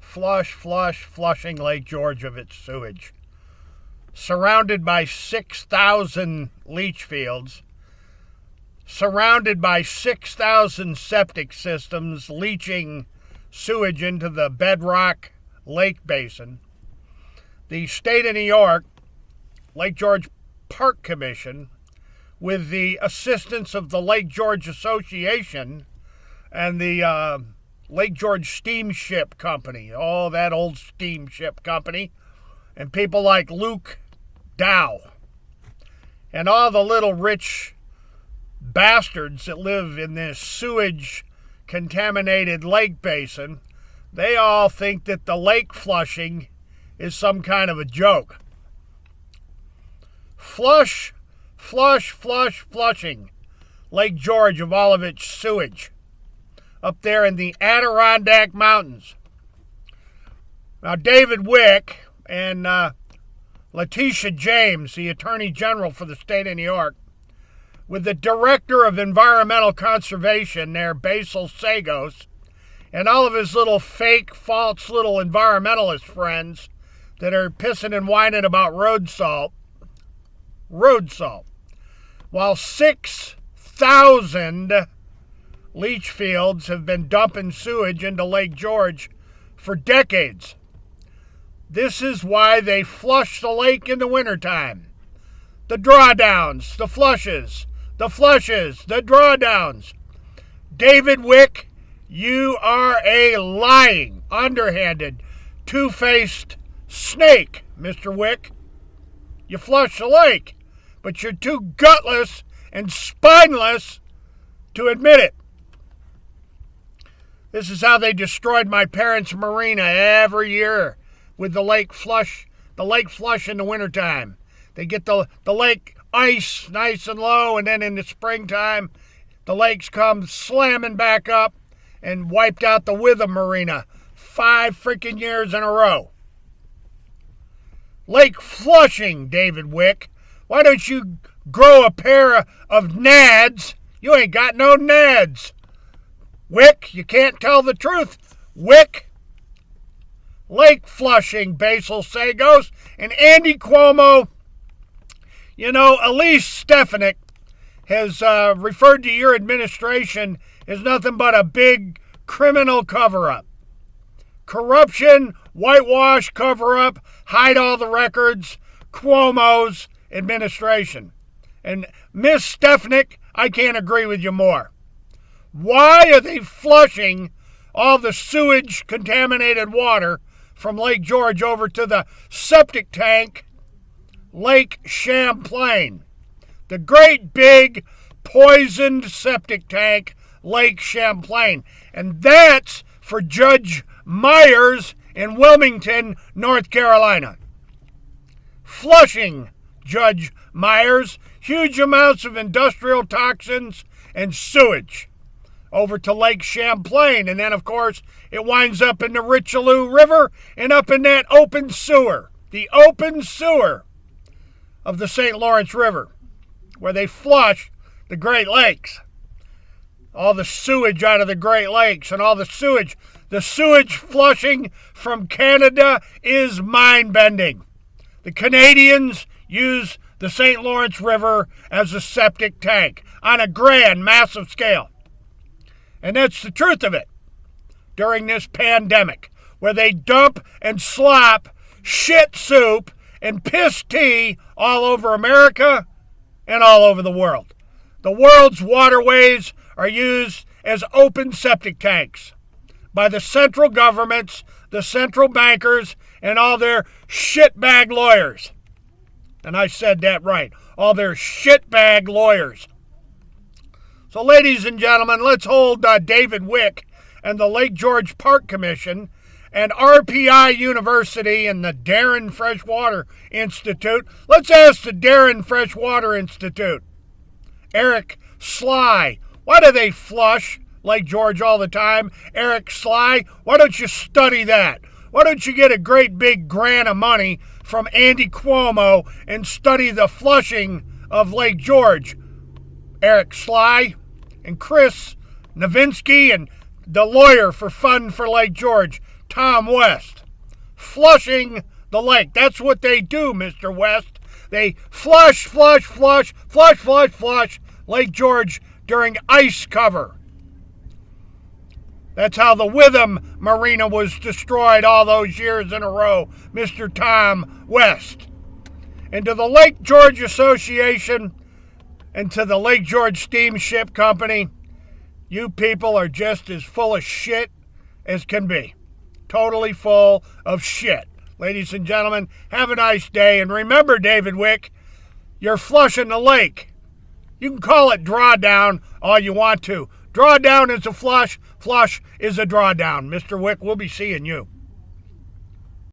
flushing Lake George of its sewage. Surrounded by 6,000 leach fields, surrounded by 6,000 septic systems leaching sewage into the bedrock lake basin, the state of New York, Lake George Park Commission, with the assistance of the Lake George Association and the Lake George Steamship Company, oh, that old steamship company, and people like Luke Dow, and all the little rich bastards that live in this sewage-contaminated lake basin, they all think that the lake flushing is some kind of a joke. Flushing Lake George of all of its sewage up there in the Adirondack Mountains. Now, David Wick and Letitia James, the Attorney General for the state of New York, with the Director of Environmental Conservation there, Basil Sagos, and all of his little fake, false little environmentalist friends that are pissing and whining about road salt, while 6,000 leach fields have been dumping sewage into Lake George for decades. This is why they flush the lake in the wintertime. The drawdowns, the flushes, the drawdowns. David Wick, you are a lying, underhanded, two-faced snake, Mr. Wick. You flush the lake, but you're too gutless and spineless to admit it. This is how they destroyed my parents' marina every year with the lake flush in the wintertime. They get the lake ice nice and low, and then in the springtime, the lakes come slamming back up and wiped out the Witham Marina 5 freaking years in a row. Lake flushing, David Wick. Why don't you grow a pair of nads? You ain't got no nads. Wick, you can't tell the truth. Wick. Lake flushing, Basil Sagos, and Andy Cuomo. You know, Elise Stefanik has referred to your administration as nothing but a big criminal cover-up. Corruption, whitewash, cover-up, hide all the records, Cuomo's administration. And Miss Stefanik, I can't agree with you more. Why are they flushing all the sewage-contaminated water from Lake George over to the septic tank, Lake Champlain? The great big poisoned septic tank, Lake Champlain. And that's for Judge Myers in Wilmington, North Carolina. Flushing Judge Myers huge amounts of industrial toxins and sewage over to Lake Champlain. And then, of course, it winds up in the Richelieu River and up in that open sewer, the open sewer of the St. Lawrence River, where they flush the Great Lakes. All the sewage out of the Great Lakes and all the sewage flushing from Canada is mind-bending. The Canadians use the St. Lawrence River as a septic tank on a grand, massive scale. And that's the truth of it during this pandemic, where they dump and slop shit soup and piss tea all over America and all over the world. The world's waterways are used as open septic tanks by the central governments, the central bankers, and all their shitbag lawyers. And I said that right. All their shitbag lawyers. So, ladies and gentlemen, let's hold David Wick and the Lake George Park Commission and RPI University and the Darren Freshwater Institute. Let's ask the Darren Freshwater Institute. Eric Sly, why do they flush Lake George all the time? Eric Sly, why don't you study that? Why don't you get a great big grant of money from Andy Cuomo and study the flushing of Lake George? Eric Sly and Chris Nowinski and the lawyer for Fund for Lake George, Tom West, flushing the lake. That's what they do, Mr. West. They flush Lake George during ice cover. That's how the Witham Marina was destroyed all those years in a row, Mr. Tom West. And to the Lake George Association and to the Lake George Steamship Company, you people are just as full of shit as can be. Totally full of shit. Ladies and gentlemen, have a nice day. And remember, David Wick, you're flushing the lake. You can call it drawdown all you want to. Drawdown is a flush. Flush is a drawdown. Mr. Wick, we'll be seeing you.